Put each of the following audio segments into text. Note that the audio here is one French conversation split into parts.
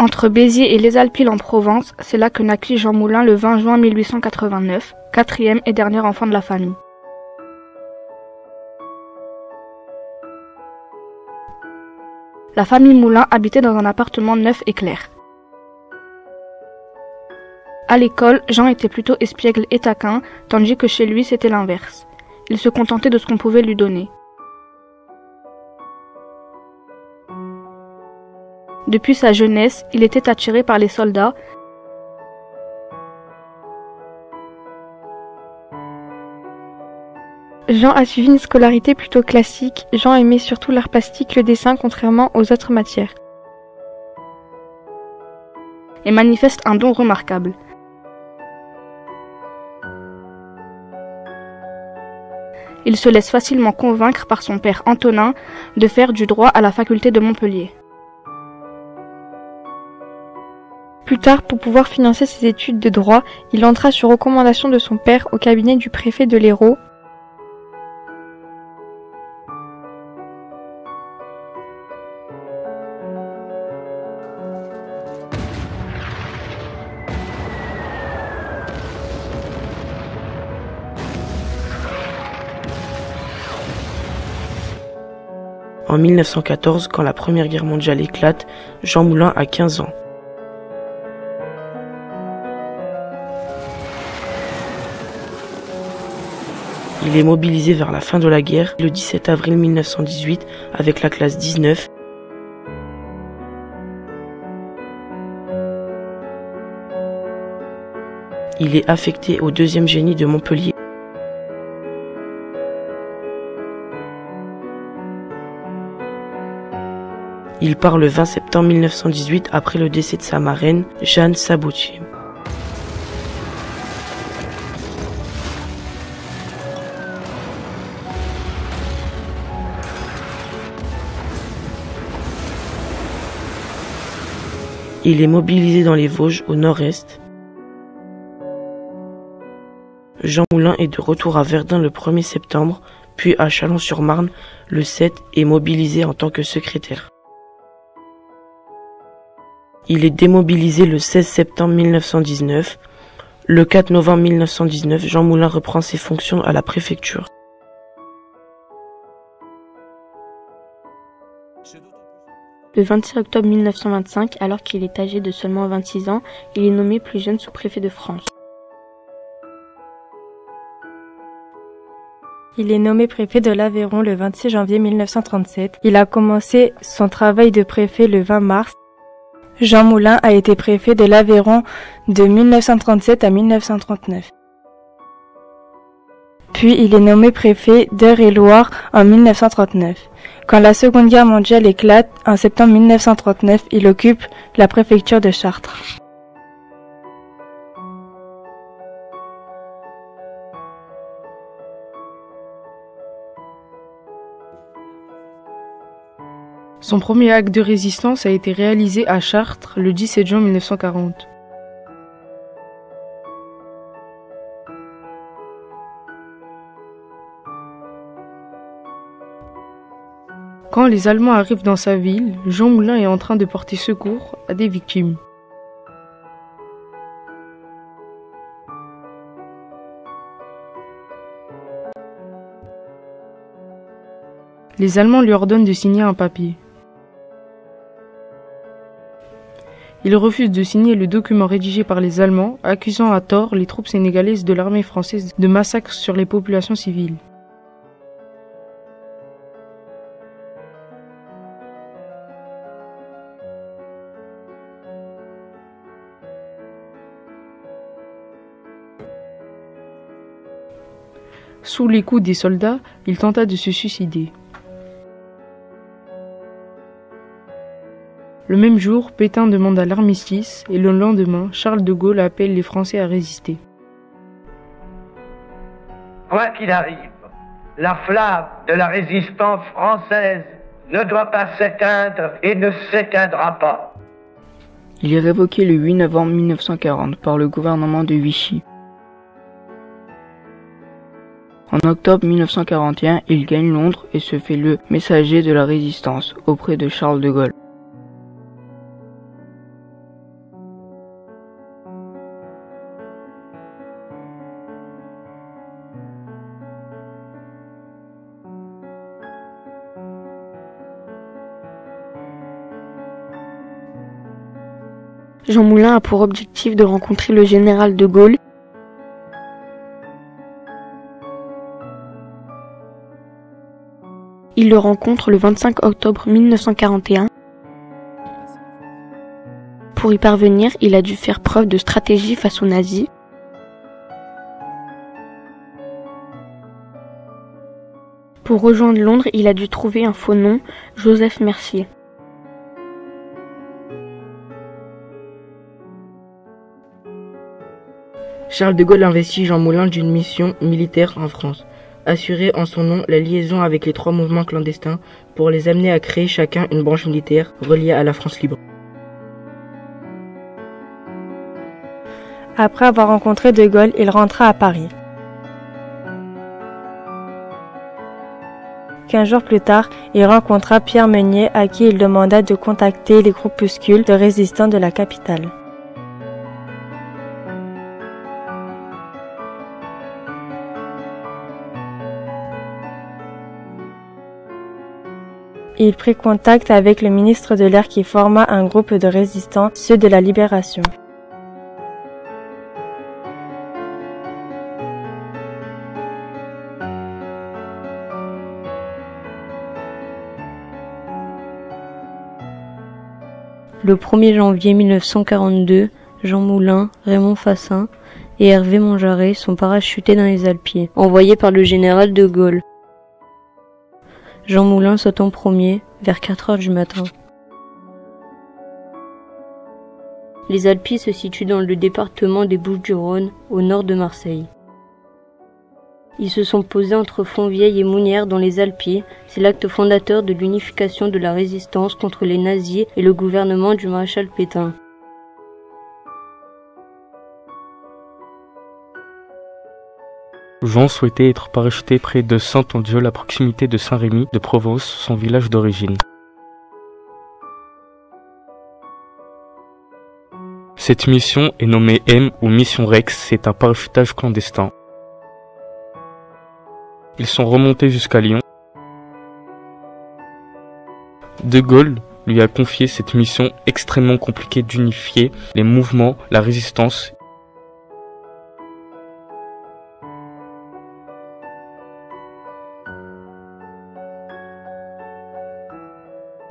Entre Béziers et Les Alpilles en Provence, c'est là que naquit Jean Moulin le 20 juin 1889, quatrième et dernier enfant de la famille. La famille Moulin habitait dans un appartement neuf et clair. À l'école, Jean était plutôt espiègle et taquin, tandis que chez lui c'était l'inverse. Il se contentait de ce qu'on pouvait lui donner. Depuis sa jeunesse, il était attiré par les soldats. Jean a suivi une scolarité plutôt classique. Jean aimait surtout l'art plastique, le dessin, contrairement aux autres matières. Et manifeste un don remarquable. Il se laisse facilement convaincre par son père Antonin de faire du droit à la faculté de Montpellier. Plus tard, pour pouvoir financer ses études de droit, il entra sur recommandation de son père au cabinet du préfet de l'Hérault. En 1914, quand la Première Guerre mondiale éclate, Jean Moulin a 15 ans. Il est mobilisé vers la fin de la guerre, le 17 avril 1918, avec la classe 19. Il est affecté au 2e génie de Montpellier. Il part le 20 septembre 1918 après le décès de sa marraine, Jeanne Sabotier. Il est mobilisé dans les Vosges, au nord-est. Jean Moulin est de retour à Verdun le 1er septembre, puis à Châlons-sur-Marne le 7 et mobilisé en tant que secrétaire. Il est démobilisé le 16 septembre 1919. Le 4 novembre 1919, Jean Moulin reprend ses fonctions à la préfecture. Le 26 octobre 1925, alors qu'il est âgé de seulement 26 ans, il est nommé plus jeune sous-préfet de France. Il est nommé préfet de l'Aveyron le 26 janvier 1937. Il a commencé son travail de préfet le 20 mars. Jean Moulin a été préfet de l'Aveyron de 1937 à 1939. Puis il est nommé préfet d'Eure-et-Loir en 1939. Quand la Seconde Guerre mondiale éclate, en septembre 1939, il occupe la préfecture de Chartres. Son premier acte de résistance a été réalisé à Chartres le 17 juin 1940. Quand les Allemands arrivent dans sa ville, Jean Moulin est en train de porter secours à des victimes. Les Allemands lui ordonnent de signer un papier. Il refuse de signer le document rédigé par les Allemands, accusant à tort les troupes sénégalaises de l'armée française de massacres sur les populations civiles. Sous les coups des soldats, il tenta de se suicider. Le même jour, Pétain demanda l'armistice et le lendemain, Charles de Gaulle appelle les Français à résister. Quoi qu'il arrive, la flamme de la résistance française ne doit pas s'éteindre et ne s'éteindra pas. Il est révoqué le 8 novembre 1940 par le gouvernement de Vichy. En octobre 1941, il gagne Londres et se fait le messager de la résistance auprès de Charles de Gaulle. Jean Moulin a pour objectif de rencontrer le général de Gaulle. Il le rencontre le 25 octobre 1941. Pour y parvenir, il a dû faire preuve de stratégie face aux nazis. Pour rejoindre Londres, il a dû trouver un faux nom, Joseph Mercier. Charles de Gaulle investit Jean Moulin d'une mission militaire en France, assurer en son nom la liaison avec les 3 mouvements clandestins pour les amener à créer chacun une branche militaire reliée à la France libre. Après avoir rencontré de Gaulle, il rentra à Paris. 15 jours plus tard, il rencontra Pierre Meunier à qui il demanda de contacter les groupuscules de résistants de la capitale. Il prit contact avec le ministre de l'Air qui forma un groupe de résistants, ceux de la Libération. Le 1er janvier 1942, Jean Moulin, Raymond Fassin et Hervé Monjaret sont parachutés dans les Alpiers, envoyés par le général de Gaulle. Jean Moulin saute en premier, vers 4 heures du matin. Les Alpiers se situent dans le département des Bouches-du-Rhône, au nord de Marseille. Ils se sont posés entre Fontvieille et Mounières dans les Alpiers. C'est l'acte fondateur de l'unification de la résistance contre les nazis et le gouvernement du maréchal Pétain. Jean souhaitait être parachuté près de Saint-Ondiol à proximité de Saint-Rémy de Provence, son village d'origine. Cette mission est nommée M ou Mission Rex, c'est un parachutage clandestin. Ils sont remontés jusqu'à Lyon. De Gaulle lui a confié cette mission extrêmement compliquée d'unifier les mouvements, la résistance.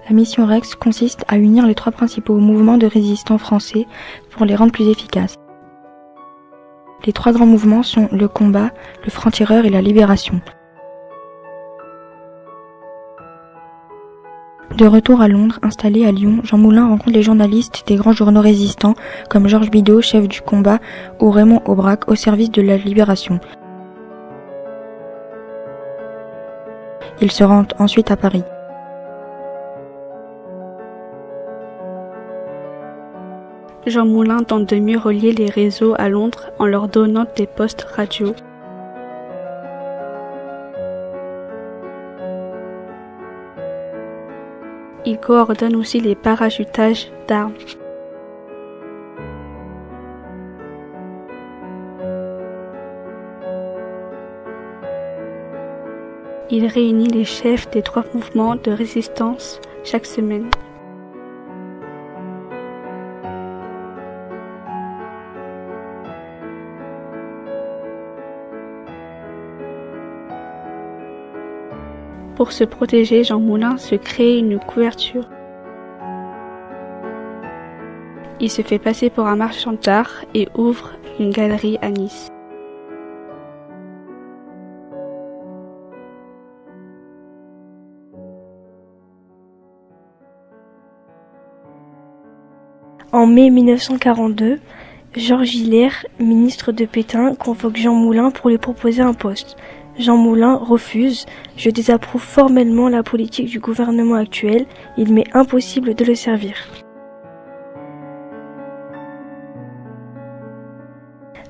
La mission Rex consiste à unir les 3 principaux mouvements de résistants français pour les rendre plus efficaces. Les 3 grands mouvements sont le combat, le franc-tireur et la libération. De retour à Londres, installé à Lyon, Jean Moulin rencontre les journalistes des grands journaux résistants comme Georges Bidault, chef du combat, ou Raymond Aubrac, au service de la libération. Il se rend ensuite à Paris. Jean Moulin tente de mieux relier les réseaux à Londres en leur donnant des postes radio. Il coordonne aussi les parachutages d'armes. Il réunit les chefs des 3 mouvements de résistance chaque semaine. Pour se protéger, Jean Moulin se crée une couverture. Il se fait passer pour un marchand d'art et ouvre une galerie à Nice. En mai 1942, Georges Hilaire, ministre de Pétain, convoque Jean Moulin pour lui proposer un poste. Jean Moulin refuse. Je désapprouve formellement la politique du gouvernement actuel. Il m'est impossible de le servir.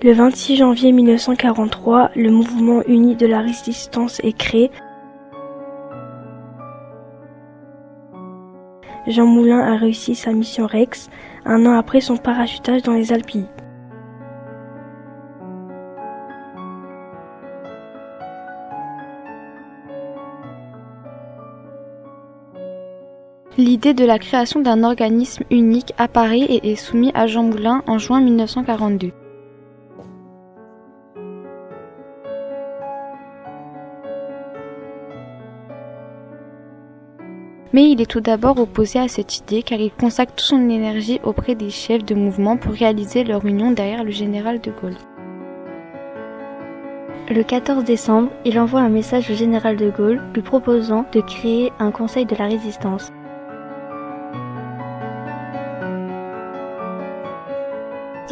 Le 26 janvier 1943, le mouvement uni de la résistance est créé. Jean Moulin a réussi sa mission Rex, un an après son parachutage dans les Alpilles. L'idée de la création d'un organisme unique apparaît et est soumise à Jean Moulin en juin 1942. Mais il est tout d'abord opposé à cette idée car il consacre toute son énergie auprès des chefs de mouvement pour réaliser leur union derrière le général de Gaulle. Le 14 décembre, il envoie un message au général de Gaulle lui proposant de créer un conseil de la résistance.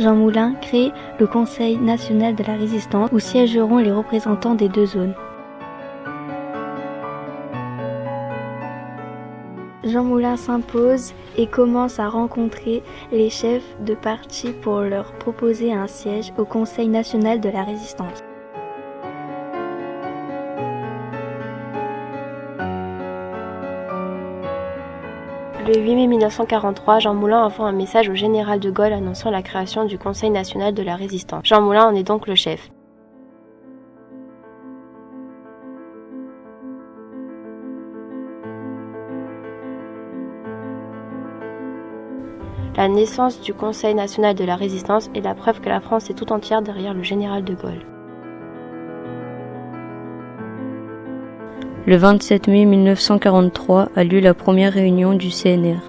Jean Moulin crée le Conseil national de la résistance où siégeront les représentants des deux zones. Jean Moulin s'impose et commence à rencontrer les chefs de parti pour leur proposer un siège au Conseil national de la résistance. Le 8 mai 1943, Jean Moulin envoie un message au général de Gaulle annonçant la création du Conseil national de la résistance. Jean Moulin en est donc le chef. La naissance du Conseil national de la résistance est la preuve que la France est tout entière derrière le général de Gaulle. Le 27 mai 1943 a lieu la première réunion du CNR.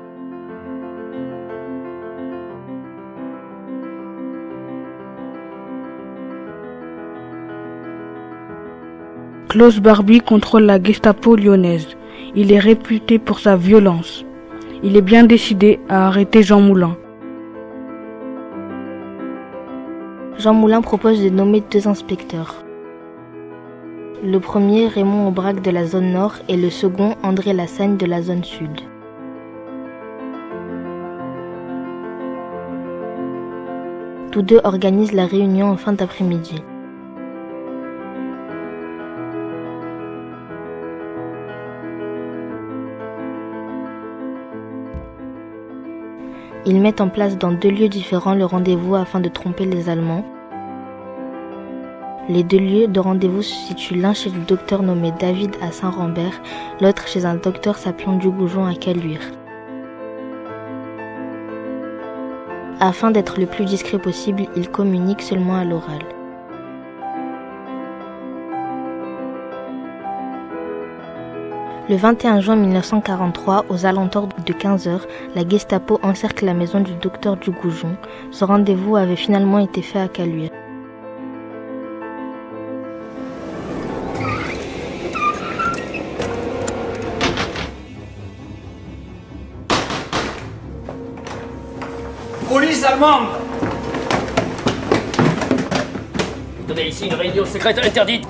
Klaus Barbie contrôle la Gestapo lyonnaise. Il est réputé pour sa violence. Il est bien décidé à arrêter Jean Moulin. Jean Moulin propose de nommer deux inspecteurs. Le premier, Raymond Aubrac de la zone nord, et le second, André Lassagne de la zone sud. Tous deux organisent la réunion en fin d'après-midi. Ils mettent en place dans deux lieux différents le rendez-vous afin de tromper les Allemands. Les deux lieux de rendez-vous se situent l'un chez le docteur nommé David à Saint-Rambert, l'autre chez un docteur s'appelant Dugoujon à Caluire. Afin d'être le plus discret possible, ils communiquent seulement à l'oral. Le 21 juin 1943, aux alentours de 15h, la Gestapo encercle la maison du docteur Dugoujon. Ce rendez-vous avait finalement été fait à Caluire. Police allemande! Tenez ici une réunion secrète interdite!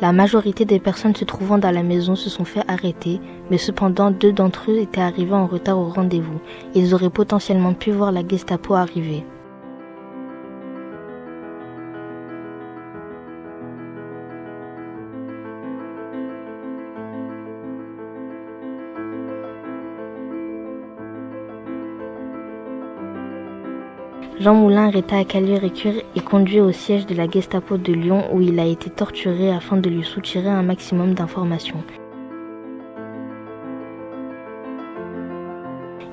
La majorité des personnes se trouvant dans la maison se sont fait arrêter, mais cependant deux d'entre eux étaient arrivés en retard au rendez-vous. Ils auraient potentiellement pu voir la Gestapo arriver. Jean Moulin, arrêté à Caluire-et-Cuire, est conduit au siège de la Gestapo de Lyon où il a été torturé afin de lui soutirer un maximum d'informations.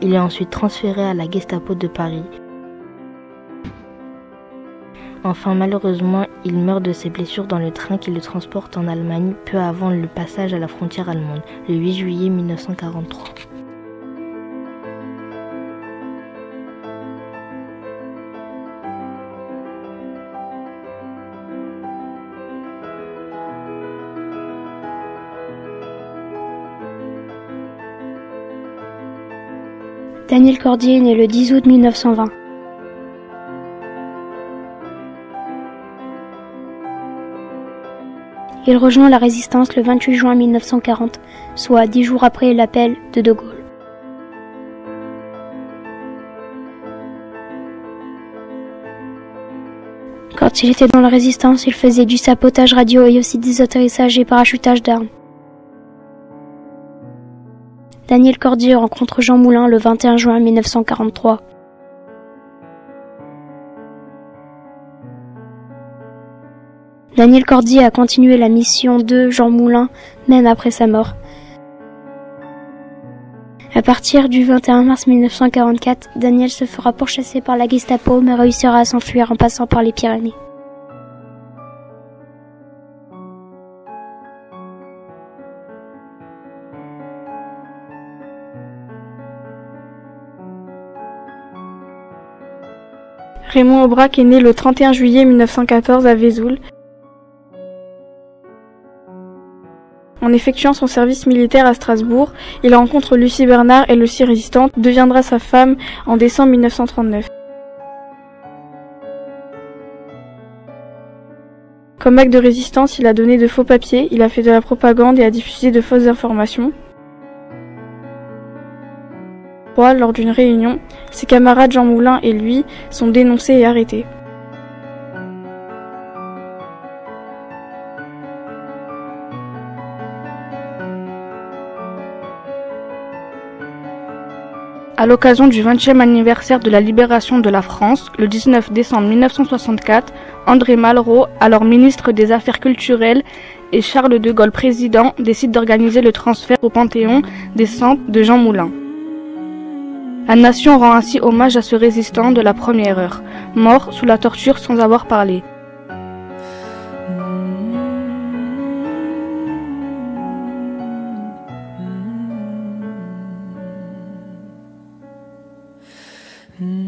Il est ensuite transféré à la Gestapo de Paris. Enfin, malheureusement, il meurt de ses blessures dans le train qui le transporte en Allemagne peu avant le passage à la frontière allemande, le 8 juillet 1943. Daniel Cordier est né le 10 août 1920. Il rejoint la résistance le 28 juin 1940, soit 10 jours après l'appel de De Gaulle. Quand il était dans la résistance, il faisait du sabotage radio et aussi des atterrissages et parachutage d'armes. Daniel Cordier rencontre Jean Moulin le 21 juin 1943. Daniel Cordier a continué la mission de Jean Moulin, même après sa mort. À partir du 21 mars 1944, Daniel se fera pourchasser par la Gestapo, mais réussira à s'enfuir en passant par les Pyrénées. Raymond Aubrac est né le 31 juillet 1914 à Vesoul. En effectuant son service militaire à Strasbourg, il rencontre Lucie Bernard et Lucie Résistante, deviendra sa femme en décembre 1939. Comme acte de résistance, il a donné de faux papiers, il a fait de la propagande et a diffusé de fausses informations. Lors d'une réunion, ses camarades Jean Moulin et lui sont dénoncés et arrêtés. À l'occasion du 20e anniversaire de la libération de la France, le 19 décembre 1964, André Malraux, alors ministre des Affaires culturelles, et Charles de Gaulle, président, décident d'organiser le transfert au Panthéon des cendres de Jean Moulin. La nation rend ainsi hommage à ce résistant de la première heure, mort sous la torture sans avoir parlé. Mm.